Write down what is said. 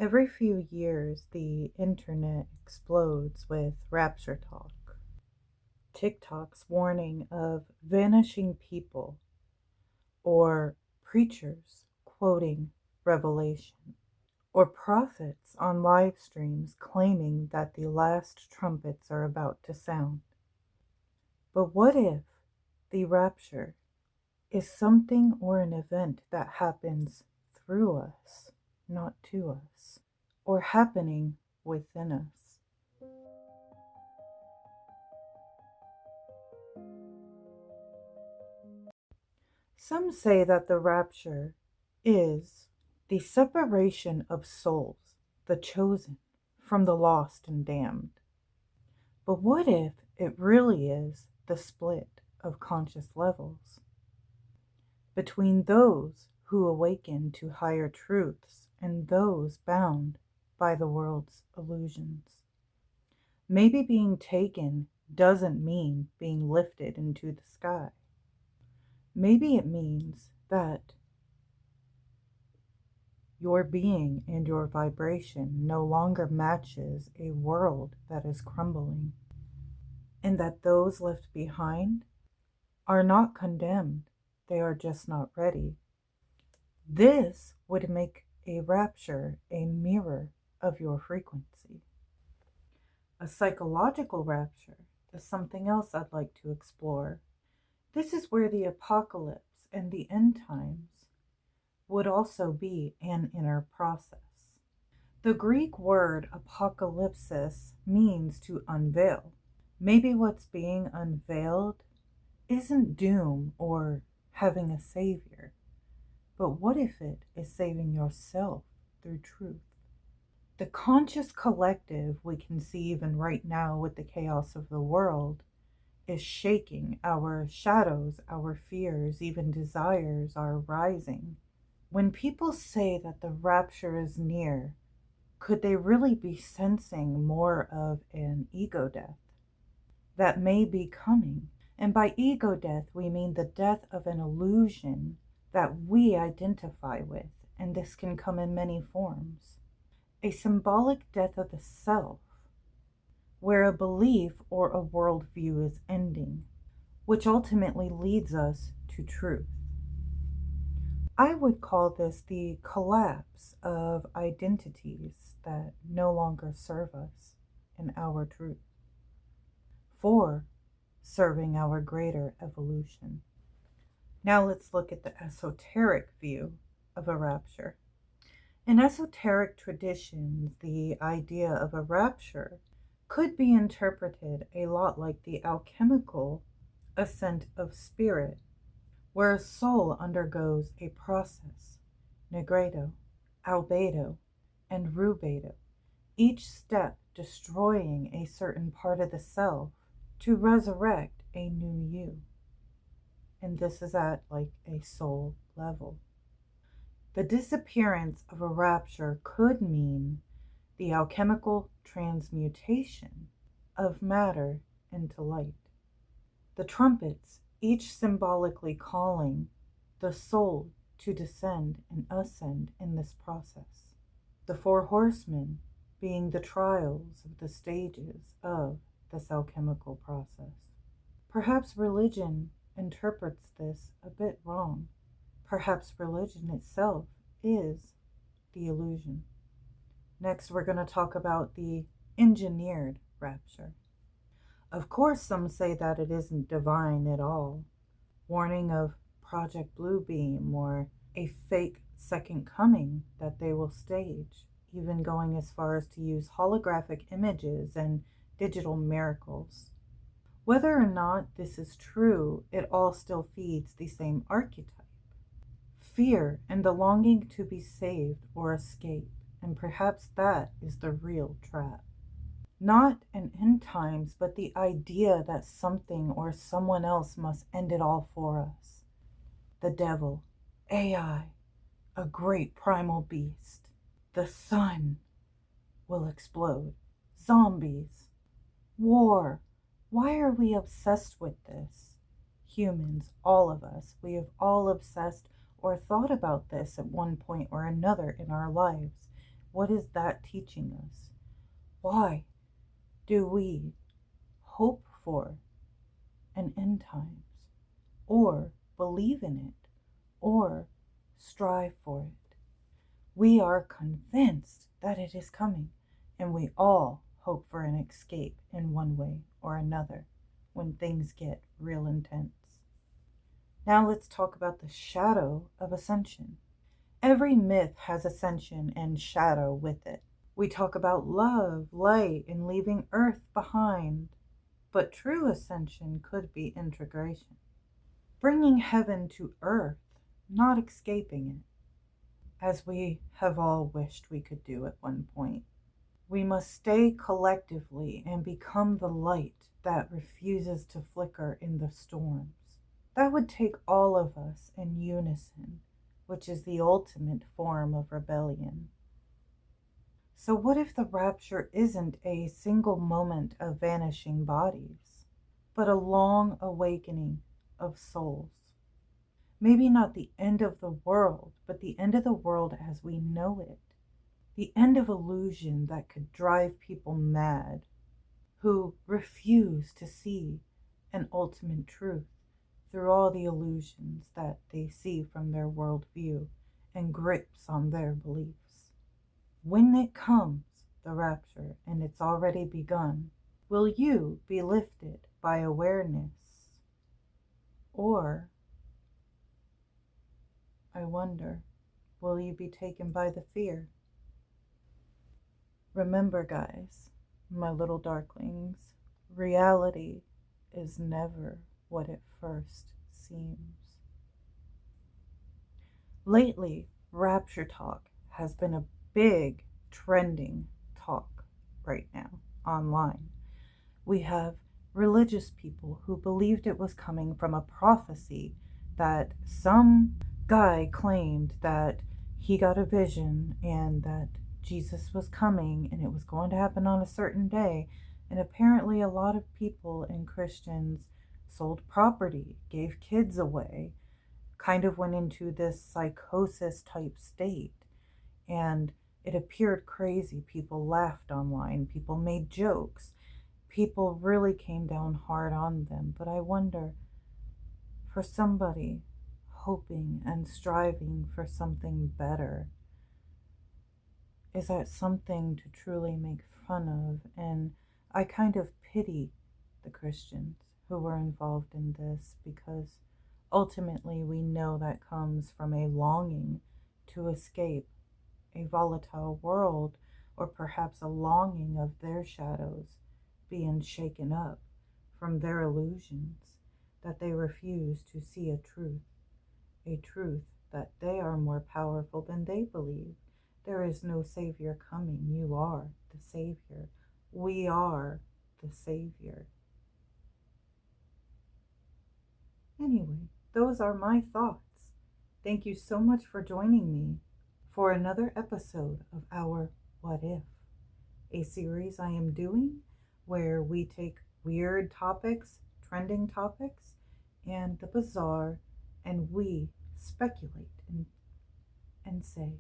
Every few years, the internet explodes with Rapture talk. TikTok's warning of vanishing people, or preachers quoting Revelation, or prophets on live streams claiming that the last trumpets are about to sound. But what if the rapture is something or an event that happens through us, not to us, or happening within us? Some say that the rapture is the separation of souls, the chosen, from the lost and damned. But what if it really is the split of conscious levels between those who awaken to higher truths and those bound by the world's illusions? Maybe being taken doesn't mean being lifted into the sky. Maybe it means that your being and your vibration no longer matches a world that is crumbling, and that those left behind are not condemned, they are just not ready. This would make a rapture a mirror of your frequency. A psychological rapture is something else I'd like to explore. This is where the apocalypse and the end times would also be an inner process. The Greek word apocalypsis means to unveil. Maybe what's being unveiled isn't doom or having a savior, but what if it is saving yourself through truth? The conscious collective we can see even right now with the chaos of the world is shaking. Our shadows, our fears, even desires are rising. When people say that the rapture is near, could they really be sensing more of an ego death that may be coming? And by ego death, we mean the death of an illusion that we identify with, and this can come in many forms. A symbolic death of the self, where a belief or a worldview is ending, which ultimately leads us to truth. I would call this the collapse of identities that no longer serve us in our truth, for serving our greater evolution. Now let's look at the esoteric view of a rapture. In esoteric traditions, the idea of a rapture could be interpreted a lot like the alchemical ascent of spirit, where a soul undergoes a process, negredo, albedo, and rubedo, each step destroying a certain part of the self to resurrect a new you. And this is at like a soul level. The disappearance of a rapture could mean the alchemical transmutation of matter into light. The trumpets, each symbolically calling the soul to descend and ascend in this process. The four horsemen being the trials of the stages of this alchemical process. Perhaps religion interprets this a bit wrong. Perhaps religion itself is the illusion. Next, we're going to talk about the engineered rapture. Of course, some say that it isn't divine at all, warning of Project Bluebeam or a fake second coming that they will stage, even going as far as to use holographic images and digital miracles. Whether or not this is true, it all still feeds the same archetype. Fear and the longing to be saved or escape, and perhaps that is the real trap. Not an end times, but the idea that something or someone else must end it all for us. The devil, AI, a great primal beast. The sun will explode. Zombies. War. Why are we obsessed with this? Humans, all of us, we have all obsessed or thought about this at one point or another in our lives. What is that teaching us? Why do we hope for an end times, or believe in it, or strive for it? We are convinced that it is coming, and we all hope for an escape in one way or another when things get real intense. Now let's talk about the shadow of ascension. Every myth has ascension and shadow with it. We talk about love, light, and leaving earth behind, but true ascension could be integration, bringing heaven to earth, not escaping it, as we have all wished we could do at one point. We must stay collectively and become the light that refuses to flicker in the storms. That would take all of us in unison, which is the ultimate form of rebellion. So what if the rapture isn't a single moment of vanishing bodies, but a long awakening of souls? Maybe not the end of the world, but the end of the world as we know it. The end of illusion that could drive people mad, who refuse to see an ultimate truth through all the illusions that they see from their worldview and grips on their beliefs. When it comes, the rapture, and it's already begun, will you be lifted by awareness? Or, I wonder, will you be taken by the fear? Remember, guys, my little darklings, reality is never what it first seems. Lately, rapture talk has been a big trending talk right now online. We have religious people who believed it was coming from a prophecy that some guy claimed that he got a vision and that Jesus was coming and it was going to happen on a certain day. And apparently a lot of people and Christians sold property, gave kids away, kind of went into this psychosis type state. And it appeared crazy. People laughed online. People made jokes. People really came down hard on them. But I wonder, for somebody hoping and striving for something better, is that something to truly make fun of? And I kind of pity the Christians who were involved in this, because ultimately we know that comes from a longing to escape a volatile world, or perhaps a longing of their shadows being shaken up from their illusions, that they refuse to see a truth that they are more powerful than they believe. There is no Savior coming. You are the Savior. We are the Savior. Anyway, those are my thoughts. Thank you so much for joining me for another episode of our What If, a series I am doing where we take weird topics, trending topics, and the bizarre, and we speculate and say,